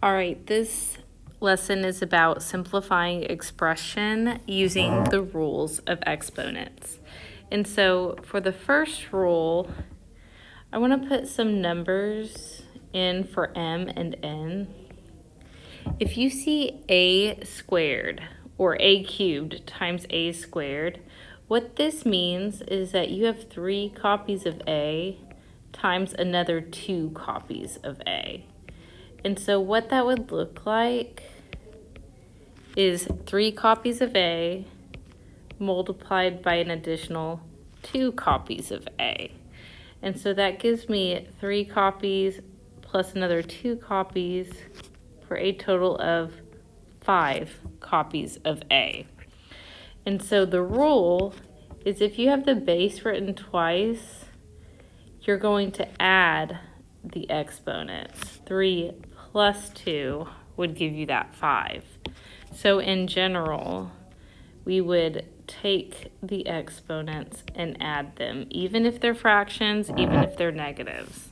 All right, this lesson is about simplifying expression using the rules of exponents. And so for the first rule, I want to put some numbers in for m and n. If you see a squared or a cubed times a squared, what this means is that you have 3 copies of a times another 2 copies of a. And so what that would look like is 3 copies of A multiplied by an additional 2 copies of A. And so that gives me 3 copies plus another 2 copies for a total of 5 copies of A. And so the rule is if you have the base written twice, you're going to add the exponents. 3 plus 2 would give you that 5. So in general, we would take the exponents and add them, even if they're fractions, even if they're negatives.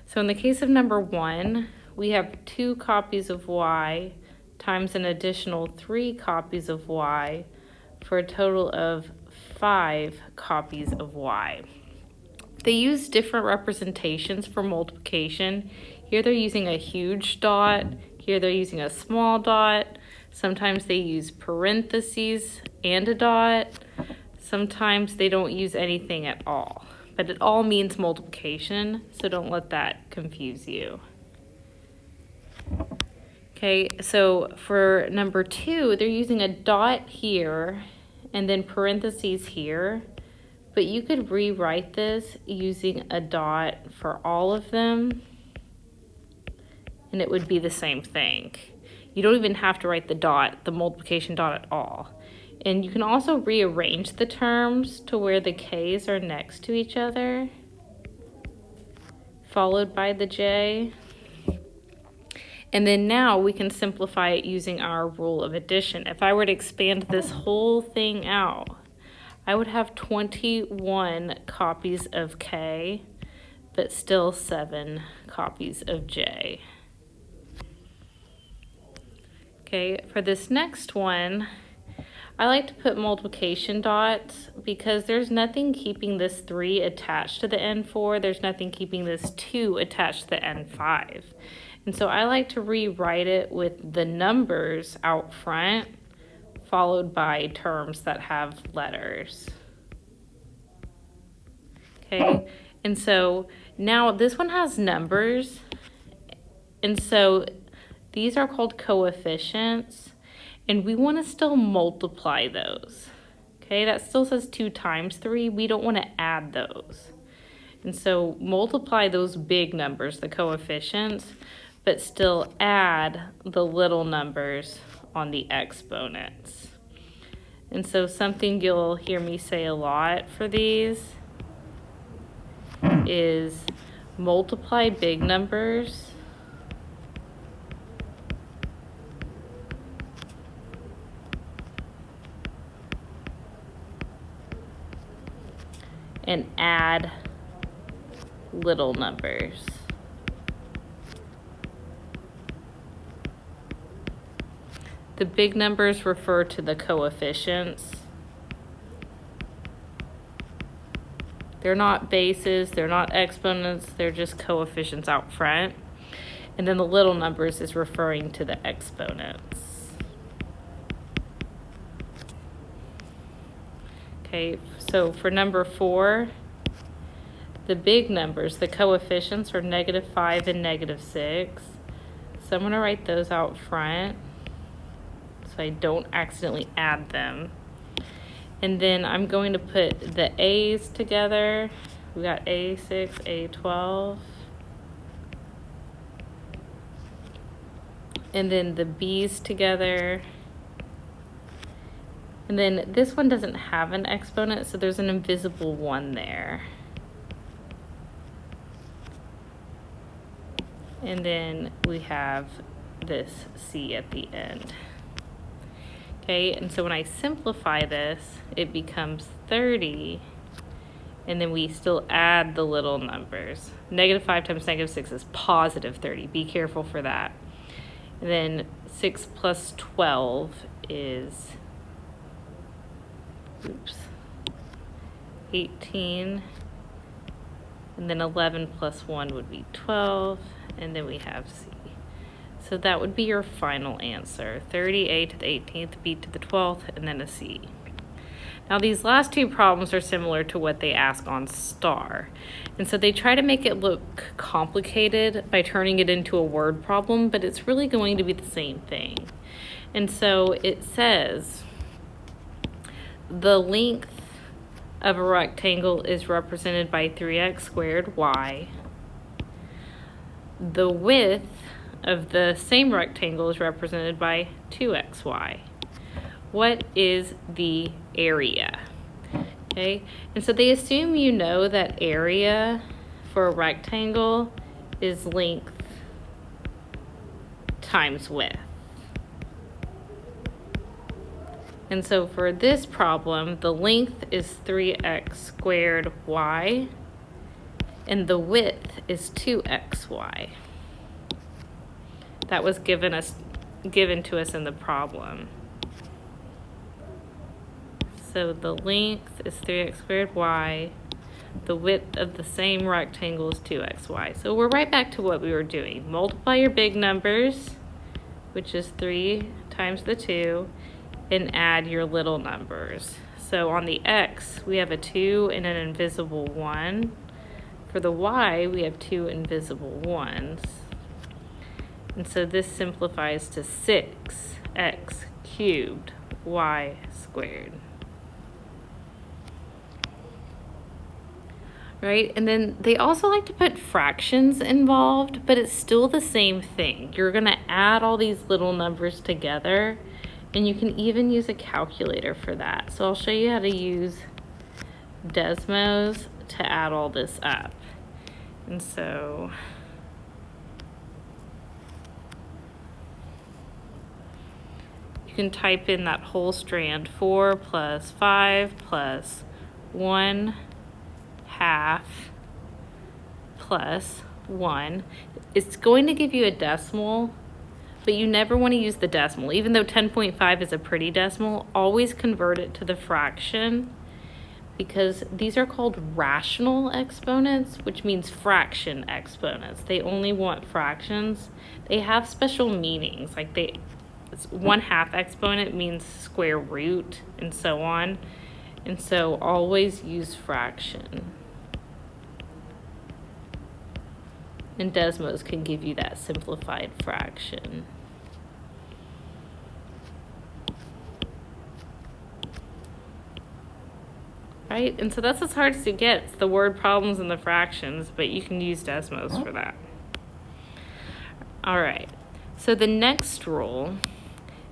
So in the case of number 1, we have 2 copies of y times an additional 3 copies of y for a total of 5 copies of y. They use different representations for multiplication. Here they're using a huge dot. Here they're using a small dot. Sometimes they use parentheses and a dot. Sometimes they don't use anything at all. But it all means multiplication, so don't let that confuse you. Okay, so for number 2, they're using a dot here and then parentheses here. But you could rewrite this using a dot for all of them, and it would be the same thing. You don't even have to write the dot, the multiplication dot at all. And you can also rearrange the terms to where the k's are next to each other, followed by the j. And then now we can simplify it using our rule of addition. If I were to expand this whole thing out, I would have 21 copies of k, but still 7 copies of j. Okay, for this next one, I like to put multiplication dots because there's nothing keeping this 3 attached to the n4. There's nothing keeping this 2 attached to the n5. And so I like to rewrite it with the numbers out front, followed by terms that have letters. Okay, and so now this one has numbers, and so these are called coefficients, and we want to still multiply those. Okay, that still says 2 times 3. We don't want to add those. And so multiply those big numbers, the coefficients, but still add the little numbers on the exponents. And so something you'll hear me say a lot for these is multiply big numbers and add little numbers. The big numbers refer to the coefficients. They're not bases, they're not exponents, they're just coefficients out front. And then the little numbers is referring to the exponents. Okay, so for number 4, the big numbers, the coefficients are -5 and -6. So I'm going to write those out front so I don't accidentally add them. And then I'm going to put the A's together. We got A6, A12. And then the B's together. And then this one doesn't have an exponent, so there's an invisible 1 there. And then we have this C at the end. Okay, and so when I simplify this, it becomes 30, and then we still add the little numbers. -5 times -6 is +30. Be careful for that. And then 6 plus 12 is, 18. And then 11 plus 1 would be 12. And then we have C. So that would be your final answer. 30A to the 18th, B to the 12th, and then a C. Now these last two problems are similar to what they ask on STAR. And so they try to make it look complicated by turning it into a word problem, but it's really going to be the same thing. And so it says the length of a rectangle is represented by 3x squared y. The width of the same rectangle is represented by 2xy. What is the area? Okay, and so they assume you know that area for a rectangle is length times width. And so for this problem, the length is 3x squared y, and the width is 2xy. That was given to us in the problem. So the length is 3x squared y. The width of the same rectangle is 2xy. So we're right back to what we were doing. Multiply your big numbers, which is 3 times the 2, and add your little numbers. So on the x, we have a 2 and an invisible 1. For the y, we have 2 invisible 1s. And so this simplifies to 6x cubed y squared. Right? And then they also like to put fractions involved, but it's still the same thing. You're going to add all these little numbers together, and you can even use a calculator for that. So I'll show you how to use Desmos to add all this up. And so you can type in that whole strand, 4 plus 5 plus 1 half plus 1. It's going to give you a decimal, but you never want to use the decimal. Even though 10.5 is a pretty decimal, always convert it to the fraction, because these are called rational exponents, which means fraction exponents. They only want fractions. They have special meanings, like 1/2 exponent means square root and so on. And so always use fraction. And Desmos can give you that simplified fraction. Right? And so that's as hard as it gets, the word problems and the fractions, but you can use Desmos for that. All right, so the next rule,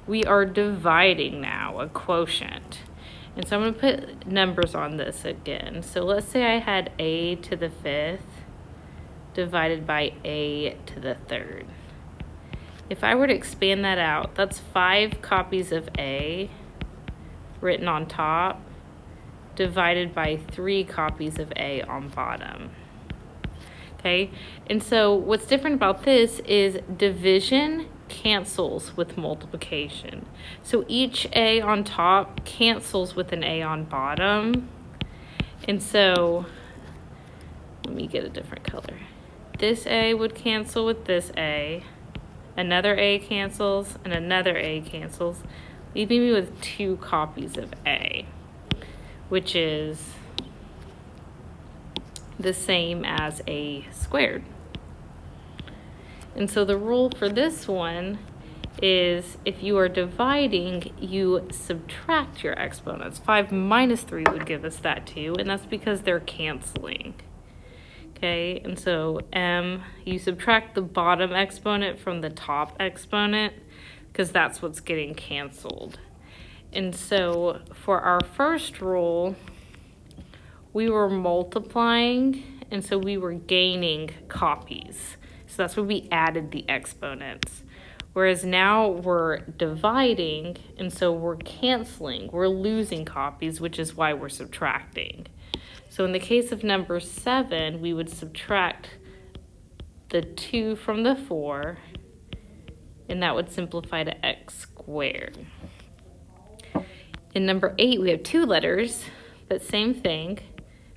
we are dividing now a quotient. And so I'm going to put numbers on this again. So let's say I had a to the 5th divided by a to the 3rd. If I were to expand that out, that's 5 copies of a written on top divided by 3 copies of a on bottom. Okay, and so what's different about this is division cancels with multiplication. So each a on top cancels with an a on bottom. And so let me get a different color. This a would cancel with this a, another a cancels, and another a cancels, leaving me with 2 copies of a, which is the same as a squared. And so the rule for this one is if you are dividing, you subtract your exponents. 5 minus 3 would give us that too, and that's because they're canceling. Okay, and so you subtract the bottom exponent from the top exponent because that's what's getting canceled. And so for our first rule, we were multiplying, and so we were gaining copies. So that's when we added the exponents. Whereas now we're dividing, and so we're canceling. We're losing copies, which is why we're subtracting. So in the case of number 7, we would subtract the 2 from the 4 and that would simplify to x squared. In number 8, we have 2 letters, but same thing.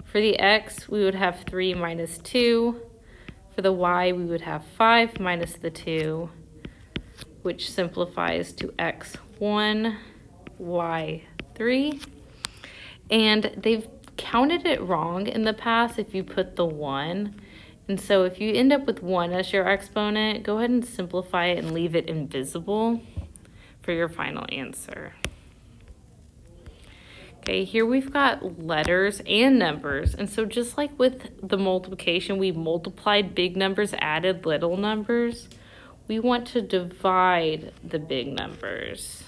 For the x, we would have 3 minus 2. For the y, we would have 5 minus the 2, which simplifies to x1, y3. And they've counted it wrong in the past if you put the 1. And so if you end up with 1 as your exponent, go ahead and simplify it and leave it invisible for your final answer. Okay, here we've got letters and numbers. And so just like with the multiplication, we multiplied big numbers, added little numbers. We want to divide the big numbers.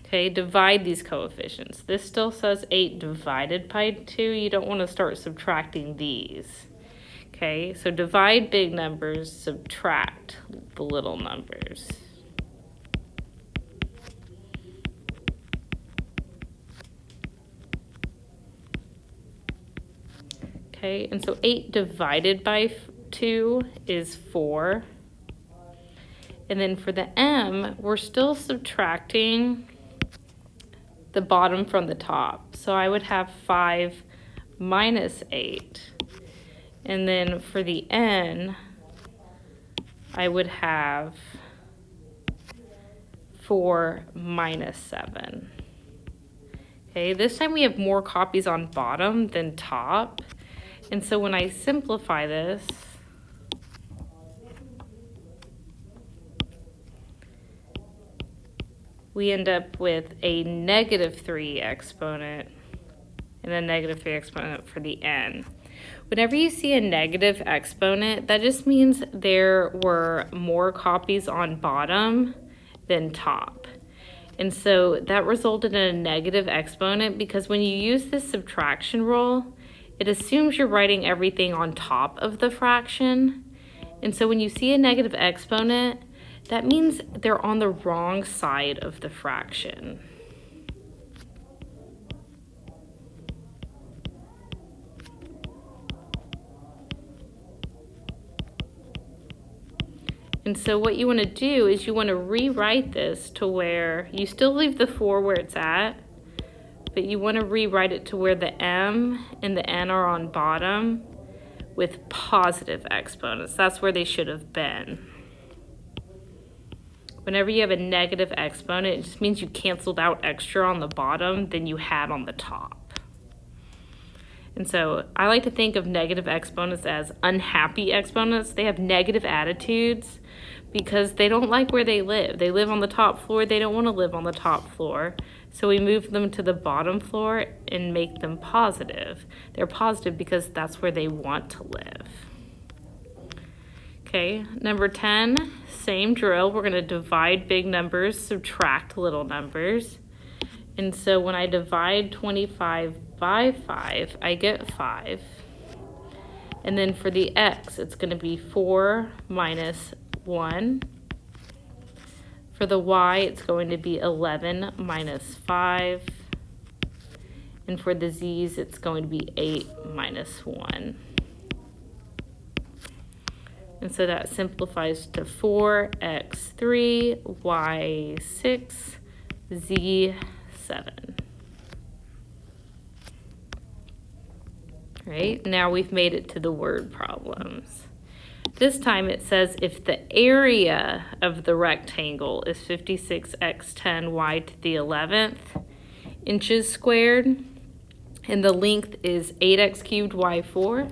Okay, divide these coefficients. This still says 8 divided by 2. You don't want to start subtracting these. Okay, so divide big numbers, subtract the little numbers. Okay, and so 8 divided by 2 is 4. And then for the m, we're still subtracting the bottom from the top. So I would have 5 minus 8. And then for the n, I would have 4 minus 7. Okay, this time we have more copies on bottom than top. And so when I simplify this, we end up with a -3 exponent and a -3 exponent for the n. Whenever you see a negative exponent, that just means there were more copies on bottom than top. And so that resulted in a negative exponent because when you use this subtraction rule, it assumes you're writing everything on top of the fraction. And so when you see a negative exponent, that means they're on the wrong side of the fraction. And so what you want to do is you want to rewrite this to where you still leave the 4 where it's at, but you want to rewrite it to where the m and the n are on bottom with positive exponents. That's where they should have been. Whenever you have a negative exponent, it just means you canceled out extra on the bottom than you had on the top. And so I like to think of negative exponents as unhappy exponents. They have negative attitudes because they don't like where they live. They live on the top floor. They don't want to live on the top floor. So we move them to the bottom floor and make them positive. They're positive because that's where they want to live. Okay, number 10, same drill. We're going to divide big numbers, subtract little numbers. And so when I divide 25 by 5, I get 5. And then for the x, it's going to be 4 minus 1. For the y, it's going to be 11 minus 5. And for the z's, it's going to be 8 minus 1. And so that simplifies to 4x3, y6, z7. Right, now we've made it to the word problems. This time it says if the area of the rectangle is 56x10 y to the 11th inches squared, and the length is 8x cubed y4,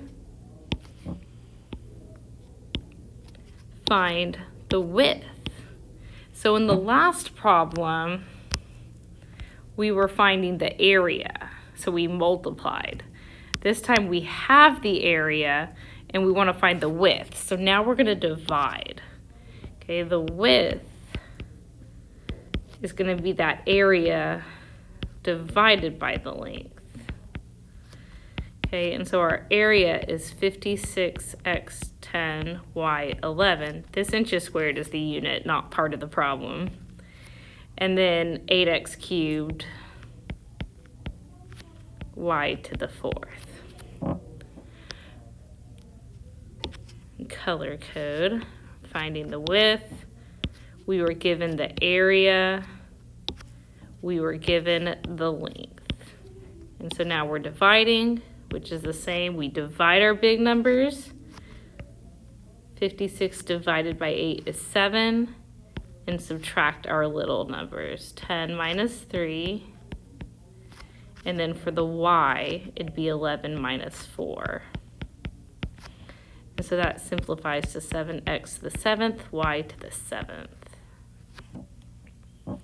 find the width. So in the last problem, we were finding the area, so we multiplied. This time we have the area and we want to find the width. So now we're going to divide. Okay, the width is going to be that area divided by the length. Okay, and so our area is 56x10 y11. This inches squared is the unit, not part of the problem. And then 8x cubed y to the 4th. Color code, finding the width. We were given the area. We were given the length. And so now we're dividing, which is the same. We divide our big numbers. 56 divided by 8 is 7. And subtract our little numbers. 10 minus 3. And then for the y, it'd be 11 minus 4. And so that simplifies to 7x to the 7th, y to the 7th. All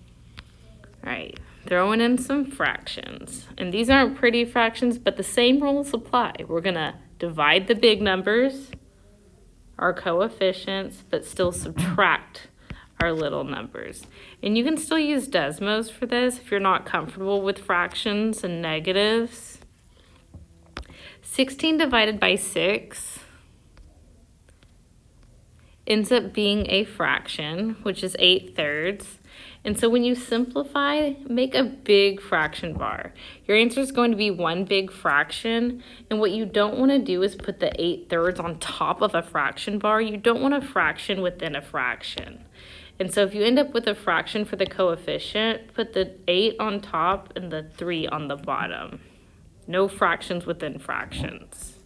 right, throwing in some fractions. And these aren't pretty fractions, but the same rules apply. We're gonna divide the big numbers, our coefficients, but still subtract our little numbers. And you can still use Desmos for this if you're not comfortable with fractions and negatives. 16 divided by 6 ends up being a fraction, which is 8/3. And so when you simplify, make a big fraction bar. Your answer is going to be one big fraction. And what you don't want to do is put the 8/3 on top of a fraction bar. You don't want a fraction within a fraction. And so if you end up with a fraction for the coefficient, put the 8 on top and the 3 on the bottom. No fractions within fractions.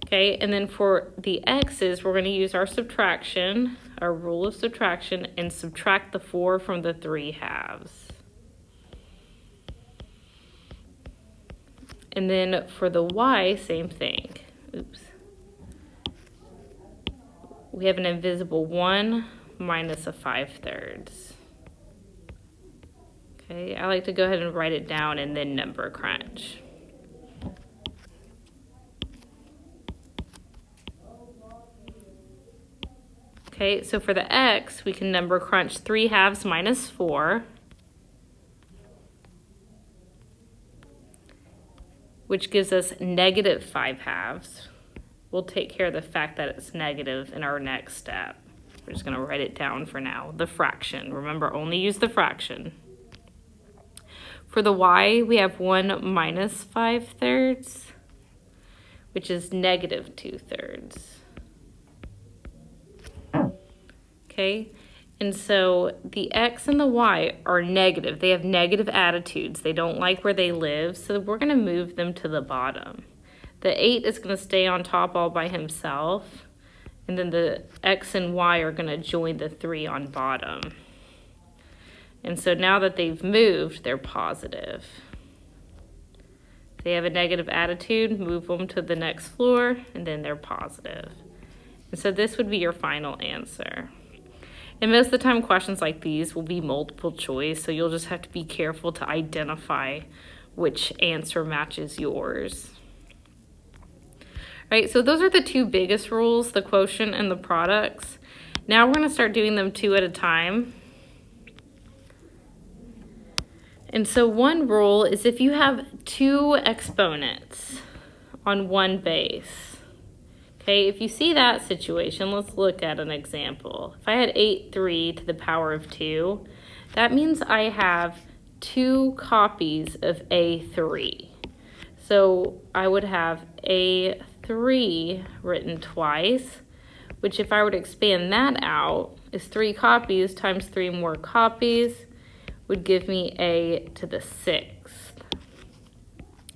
Okay, and then for the x's, we're going to use our subtraction, our rule of subtraction, and subtract the 4 from the 3/2. And then for the y, same thing. Oops. We have an invisible 1 minus a 5/3. Okay, I like to go ahead and write it down and then number crunch. Okay, so for the x, we can number crunch 3/2 minus 4, which gives us negative 5/2. We'll take care of the fact that it's negative in our next step. We're just going to write it down for now, the fraction. Remember, only use the fraction. For the y, we have 1 minus 5/3, which is negative 2/3. Okay, and so the x and the y are negative. They have negative attitudes. They don't like where they live, so we're going to move them to the bottom. The 8 is going to stay on top all by himself, and then the x and y are going to join the 3 on bottom. And so now that they've moved, they're positive. They have a negative attitude, move them to the next floor, and then they're positive. And so this would be your final answer. And most of the time, questions like these will be multiple choice, so you'll just have to be careful to identify which answer matches yours. All right, so those are the two biggest rules, the quotient and the products. Now we're going to start doing them 2 at a time. And so one rule is if you have 2 exponents on one base. Okay, if you see that situation, let's look at an example. If I had 8/3 to the power of 2, that means I have 2 copies of A3. So I would have A3 written twice, which if I were to expand that out, is 3 copies times 3 more copies would give me A to the 6th.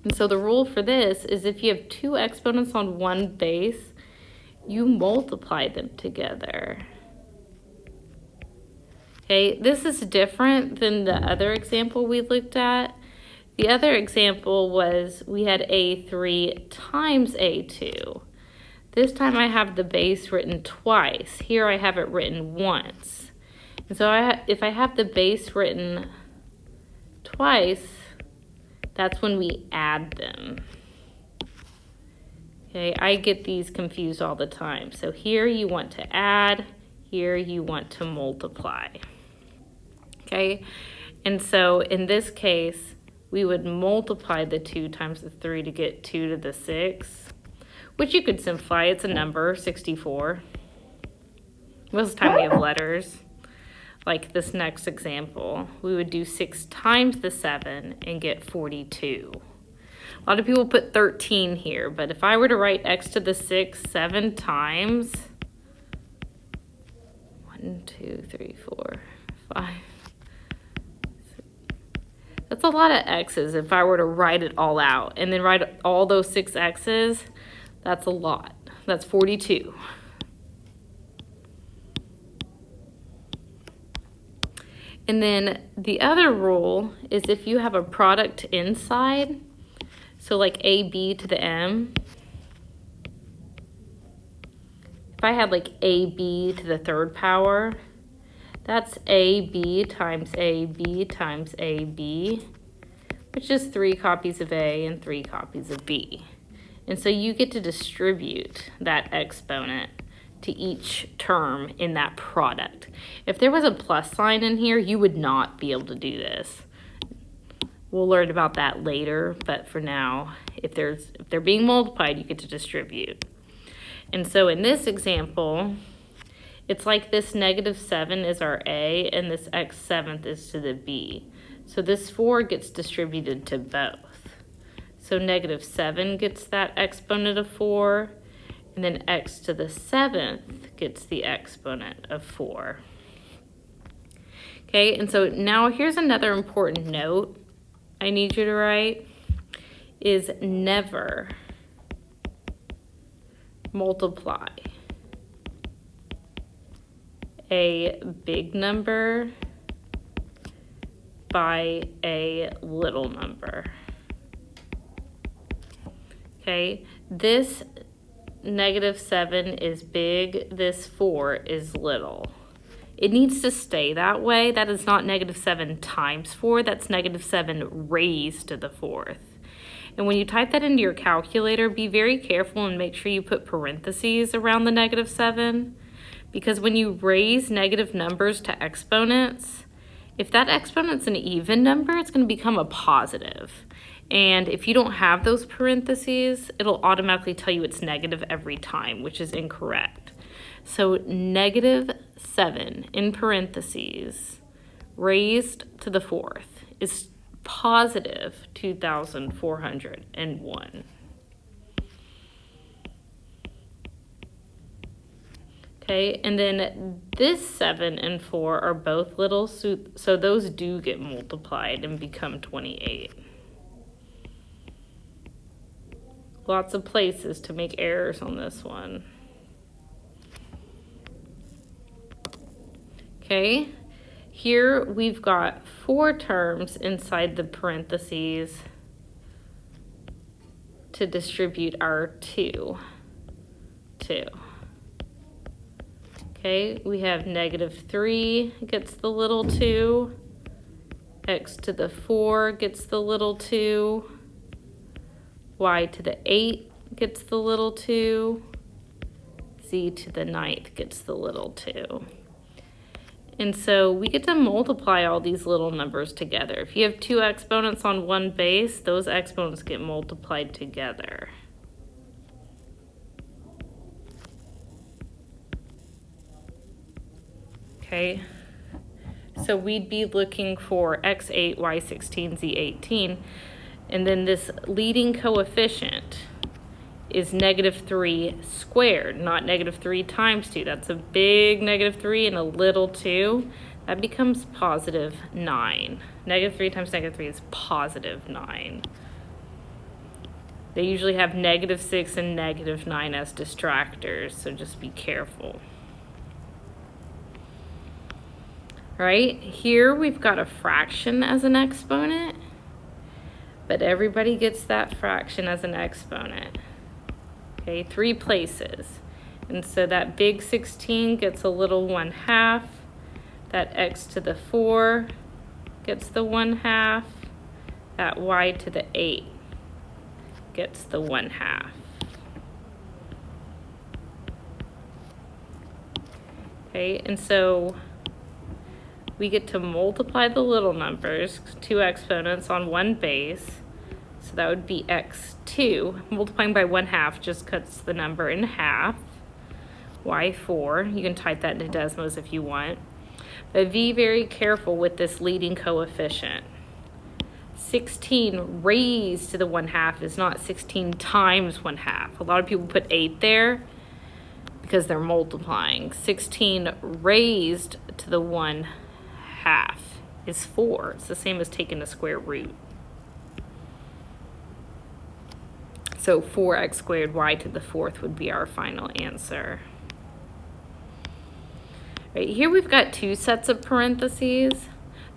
And so the rule for this is if you have 2 exponents on one base, you multiply them together. Okay, this is different than the other example we looked at. The other example was we had A3 times A2. This time I have the base written twice. Here I have it written once. And so if I have the base written twice, that's when we add them. Okay, I get these confused all the time. So here you want to add, here you want to multiply. Okay, and so in this case, we would multiply the 2 times the 3 to get 2 to the 6, which you could simplify. It's a number, 64. Most of the time we have letters. Like this next example, we would do 6 times the 7 and get 42. A lot of people put 13 here, but if I were to write x to the 6 7 times, 1, 2, 3, 4, 5, 6. That's a lot of x's if I were to write it all out. And then write all those 6 x's, that's a lot. That's 42. And then the other rule is if you have a product inside, so like AB to the M, if I had like AB to the third power, that's AB times AB times AB, which is 3 copies of A and 3 copies of B. And so you get to distribute that exponent to each term in that product. If there was a plus sign in here, you would not be able to do this. We'll learn about that later, but for now, if they're being multiplied, you get to distribute. And so in this example, it's like this -7 is our A and this x 7th is to the B. So this 4 gets distributed to both. So -7 gets that exponent of 4, and then x to the 7th gets the exponent of 4. Okay, and so now here's another important note I need you to write, is never multiply a big number by a little number. Okay, this -7 is big, this 4 is little. It needs to stay that way. That is not -7 times 4, that's -7 raised to the 4th. And when you type that into your calculator, be very careful and make sure you put parentheses around the -7, because when you raise negative numbers to exponents, if that exponent's an even number, it's going to become a positive. And if you don't have those parentheses, it'll automatically tell you it's negative every time, which is incorrect. So -7 in parentheses raised to the 4th is positive 2,401. Okay, and then this 7 and 4 are both little, so those do get multiplied and become 28. Lots of places to make errors on this one. Okay, here we've got 4 terms inside the parentheses to distribute our 2. Okay, we have -3 gets the little 2, x to the 4 gets the little 2, y to the 8 gets the little 2, z to the 9th gets the little 2. And so we get to multiply all these little numbers together. If you have 2 exponents on one base, those exponents get multiplied together. Okay, so we'd be looking for x8, y16, z18, and then this leading coefficient is -3 squared, not -3 times 2. That's a big -3 and a little 2. That becomes +9. -3 times -3 is +9. They usually have -6 and -9 as distractors, so just be careful. Right, here we've got a fraction as an exponent, but everybody gets that fraction as an exponent. Okay, 3 places. And so that big 16 gets a little 1/2. That x to the 4 gets the 1/2. That y to the 8 gets the 1/2. Okay, and so we get to multiply the little numbers, 2 exponents on one base. So that would be x2. Multiplying by 1/2 just cuts the number in half. y4, you can type that into Desmos if you want. But be very careful with this leading coefficient. 16 raised to the 1/2 is not 16 times 1/2. A lot of people put 8 there because they're multiplying. 16 raised to the 1/2 is 4. It's the same as taking the square root. So 4x squared y to the 4th would be our final answer. Right here we've got 2 sets of parentheses.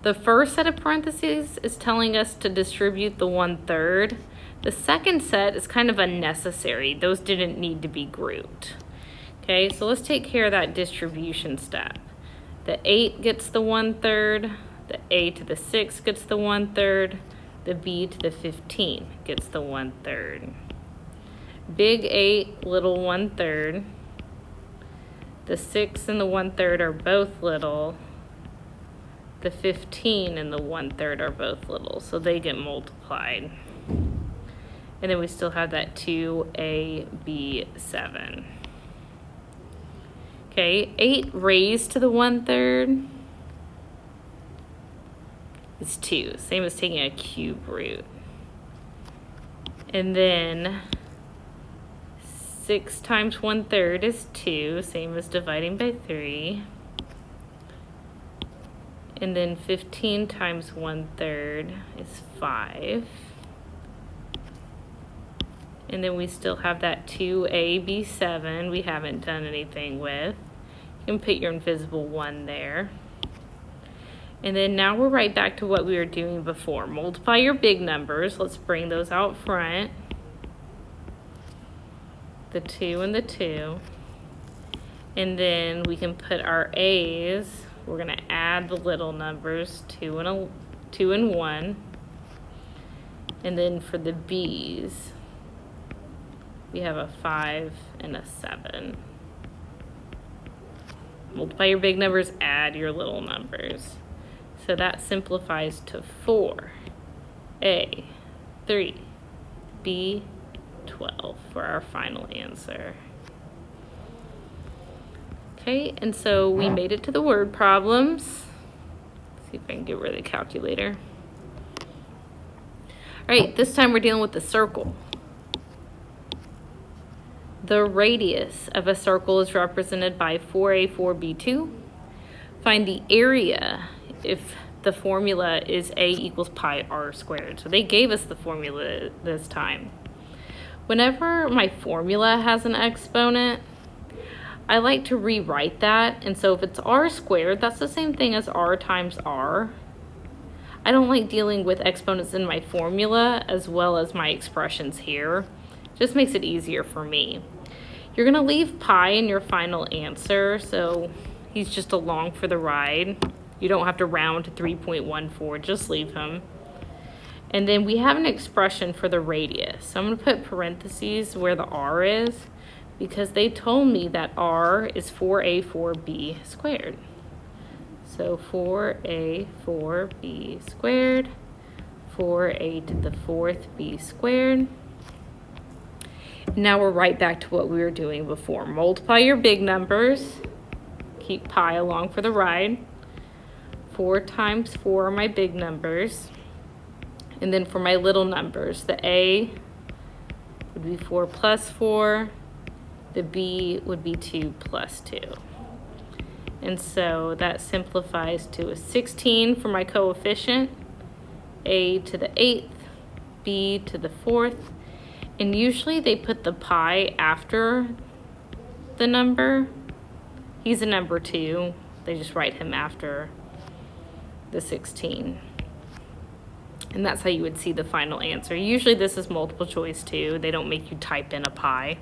The first set of parentheses is telling us to distribute the 1/3. The second set is kind of unnecessary. Those didn't need to be grouped. Okay, so let's take care of that distribution step. The 8 gets the 1/3. The a to the 6 gets the 1/3. The b to the 15 gets the 1/3. Big 8, little 1/3. The 6 and the 1/3 are both little. The 15 and the 1/3 are both little, so they get multiplied. And then we still have that 2ab7. Okay, 8 raised to the 1/3 is 2, same as taking a cube root. And then 6 times 1/3 is 2, same as dividing by 3. And then 15 times 1/3 is 5. And then we still have that 2ab7 we haven't done anything with. You can put your invisible 1 there. And then now we're right back to what we were doing before. Multiply your big numbers. Let's bring those out front. The 2 and the 2. And then we can put our a's. We're going to add the little numbers, 2 and 1. And then for the b's, we have a 5 and a 7. Multiply your big numbers, add your little numbers. So that simplifies to 4a, 3, b, 12 for our final answer. Okay, and so we made it to the word problems. Let's see if I can get rid of the calculator. All right, this time we're dealing with the circle. The radius of a circle is represented by 4a, 4b2. Find the area if the formula is a equals pi r squared. So they gave us the formula this time. Whenever my formula has an exponent, I like to rewrite that. And so if it's r squared, that's the same thing as r times r. I don't like dealing with exponents in my formula as well as my expressions here. Just makes it easier for me. You're going to leave pi in your final answer, so he's just along for the ride. You don't have to round to 3.14, just leave him. And then we have an expression for the radius. So I'm going to put parentheses where the r is because they told me that r is 4a, 4b squared. So 4a, 4b squared, 4a to the 4th b squared. Now we're right back to what we were doing before. Multiply your big numbers. Keep pi along for the ride. 4 times 4 are my big numbers. And then for my little numbers, the a would be 4 plus 4. The b would be 2 plus 2. And so that simplifies to a 16 for my coefficient. A to the 8th, b to the 4th. And usually they put the pi after the number. He's a number 2. They just write him after the 16. And that's how you would see the final answer. Usually this is multiple choice too. They don't make you type in a pi.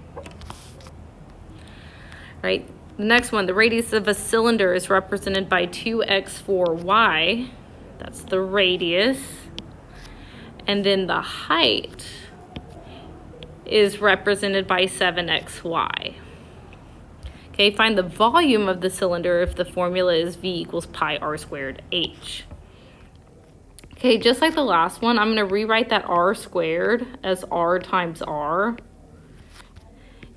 Right? The next one, the radius of a cylinder is represented by 2x4y. That's the radius. And then the height is represented by 7xy. Okay, find the volume of the cylinder if the formula is v equals pi r squared h. Okay, just like the last one, I'm going to rewrite that r squared as r times r.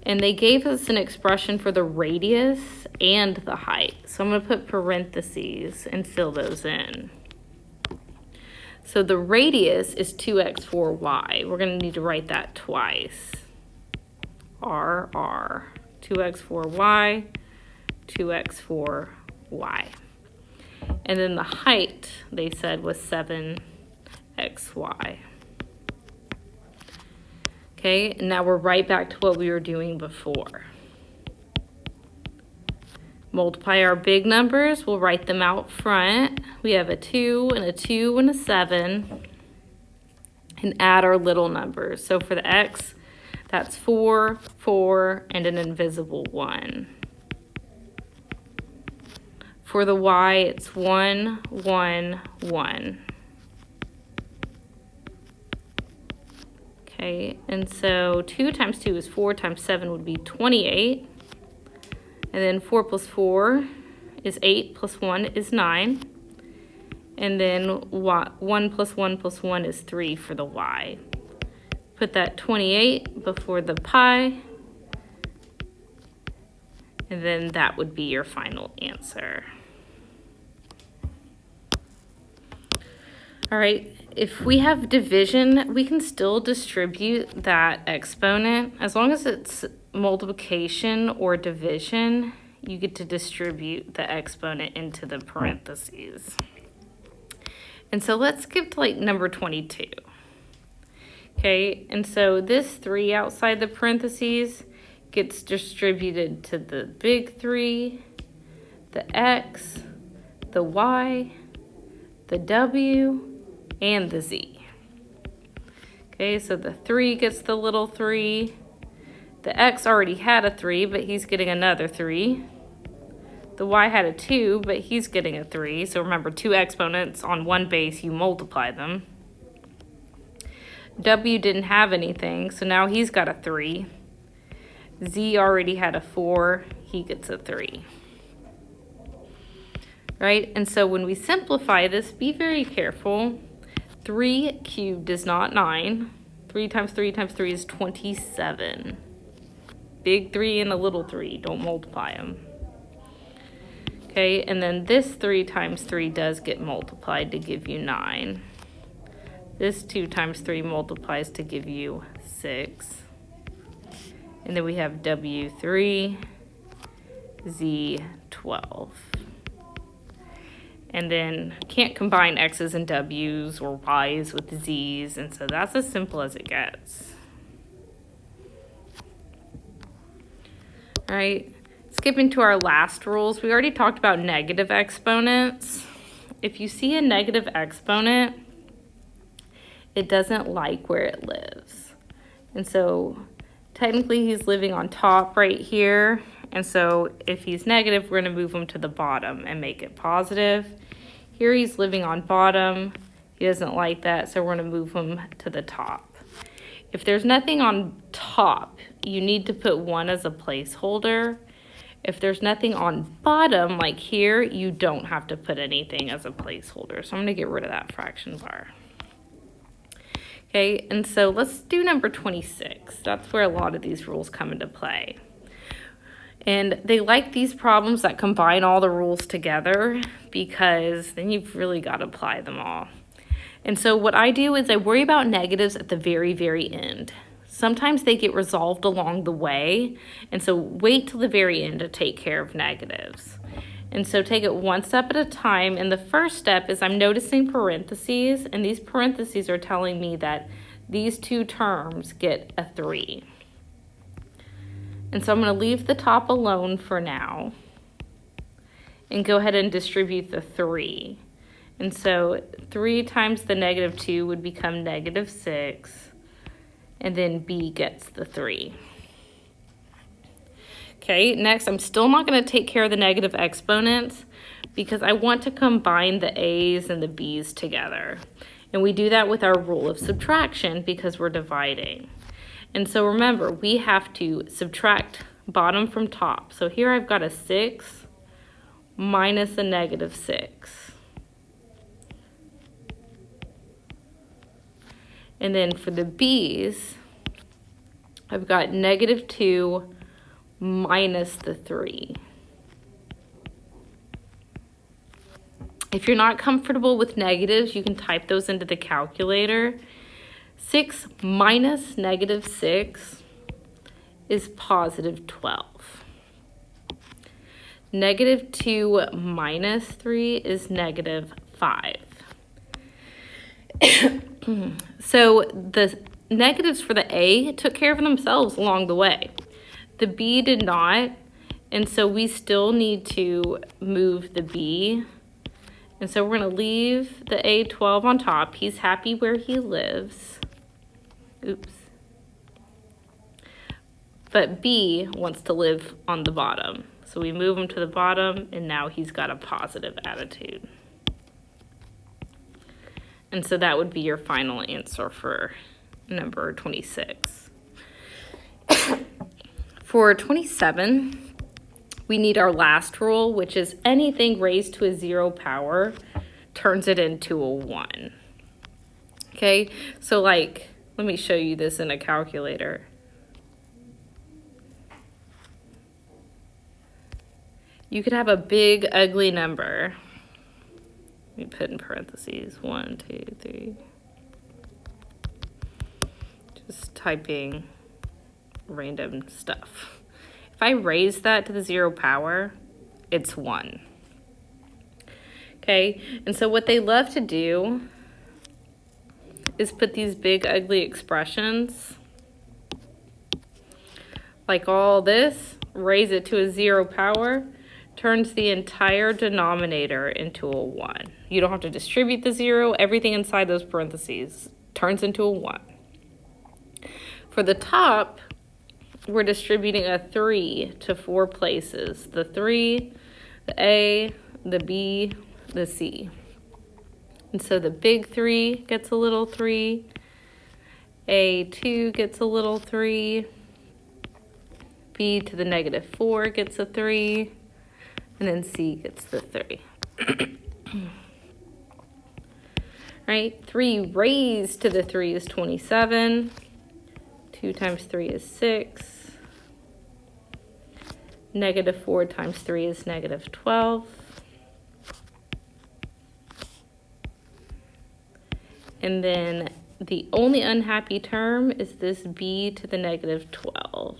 And they gave us an expression for the radius and the height. So I'm going to put parentheses and fill those in. So the radius is 2x4y. We're going to need to write that twice. R, 2x4y, 2x4y. And then the height, they said, was 7xy. Okay, and now we're right back to what we were doing before. Multiply our big numbers, we'll write them out front. We have a 2 and a 2 and a 7. And add our little numbers. So for the x, that's 4, 4, and an invisible 1. For the y, it's 1, 1, 1. Okay, and so 2 times 2 is 4 times 7 would be 28. And then 4 plus 4 is 8 plus 1 is 9. And then 1 plus 1 plus 1 is 3 for the y. Put that 28 before the pi. And then that would be your final answer. All right, if we have division, we can still distribute that exponent. As long as it's multiplication or division, you get to distribute the exponent into the parentheses. And so let's skip to like number 22. Okay, and so this 3 outside the parentheses gets distributed to the big 3, the x, the y, the w, and the z. Okay, so the 3 gets the little 3. The x already had a 3, but he's getting another 3. The y had a 2, but he's getting a 3. So remember, 2 exponents on one base, you multiply them. W didn't have anything, so now he's got a 3. Z already had a 4, he gets a 3. Right, and so when we simplify this, be very careful. 3 cubed is not 9. 3 times 3 times 3 is 27. Big 3 and a little 3, don't multiply them. Okay, and then this 3 times 3 does get multiplied to give you 9. This 2 times 3 multiplies to give you 6. And then we have W3, Z12. And then can't combine X's and W's or Y's with Z's, and so that's as simple as it gets. All right, skipping to our last rules, we already talked about negative exponents. If you see a negative exponent, it doesn't like where it lives. And so technically he's living on top right here. And so if he's negative, we're going to move him to the bottom and make it positive. Here he's living on bottom. He doesn't like that, so we're going to move him to the top. If there's nothing on top, you need to put 1 as a placeholder. If there's nothing on bottom, like here, you don't have to put anything as a placeholder. So I'm going to get rid of that fraction bar. Okay, and so let's do number 26. That's where a lot of these rules come into play. And they like these problems that combine all the rules together because then you've really got to apply them all. And so what I do is I worry about negatives at the very, very end. Sometimes they get resolved along the way, and so wait till the very end to take care of negatives. And so take it one step at a time, and the first step is I'm noticing parentheses, and these parentheses are telling me that these two terms get a 3. And so I'm going to leave the top alone for now and go ahead and distribute the 3. And so 3 times the negative 2 would become negative 6, and then B gets the 3. Okay, next I'm still not going to take care of the negative exponents because I want to combine the A's and the B's together. And we do that with our rule of subtraction because we're dividing. And so remember, we have to subtract bottom from top. So here I've got a 6 minus a negative 6. And then for the B's, I've got negative 2 minus the 3. If you're not comfortable with negatives, you can type those into the calculator. 6 minus negative 6 is positive 12. Negative 2 minus 3 is negative 5. So the negatives for the A took care of themselves along the way. The B did not, and so we still need to move the B. And so we're going to leave the A12 on top. He's happy where he lives. Oops. But B wants to live on the bottom. So we move him to the bottom, and now he's got a positive attitude. And so that would be your final answer for number 26. For 27, we need our last rule, which is anything raised to a 0 power turns it into a 1. Okay, so like, let me show you this in a calculator. You could have a big, ugly number. Let me put in parentheses, 1, 2, 3. Just typing random stuff. If I raise that to the 0 power, it's 1. Okay, and so what they love to do is put these big, ugly expressions, like all this, raise it to a 0 power, turns the entire denominator into a 1. You don't have to distribute the 0. Everything inside those parentheses turns into a 1. For the top, we're distributing a 3 to 4 places. The 3, the A, the B, the C. And so the big 3 gets a little 3. A2 gets a little 3. B to the negative 4 gets a 3. And then C gets the 3. Right? 3 raised to the 3 is 27. 2 times 3 is 6. Negative 4 times 3 is negative 12. And then the only unhappy term is this B to the negative 12.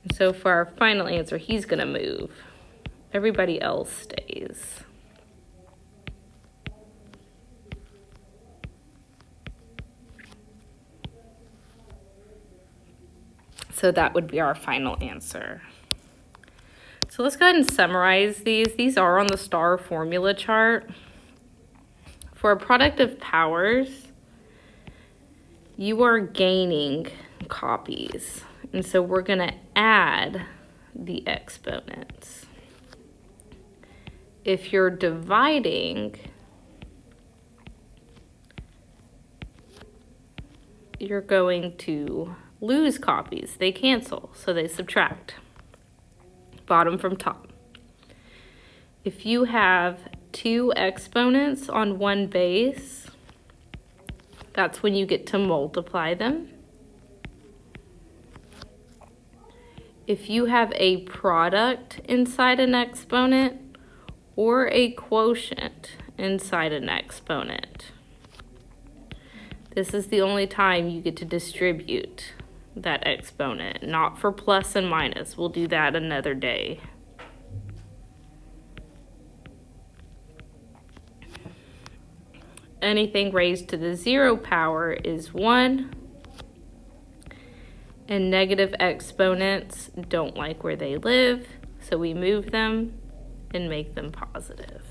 And so for our final answer, he's going to move. Everybody else stays. So that would be our final answer. So let's go ahead and summarize these. These are on the star formula chart. For a product of powers, you are gaining copies. And so we're going to add the exponents. If you're dividing, you're going to lose copies. They cancel, so they subtract. Bottom from top. If you have 2 exponents on one base, that's when you get to multiply them. If you have a product inside an exponent or a quotient inside an exponent, this is the only time you get to distribute that exponent, not for plus and minus. We'll do that another day. Anything raised to the 0 power is 1. And negative exponents don't like where they live, so we move them and make them positive.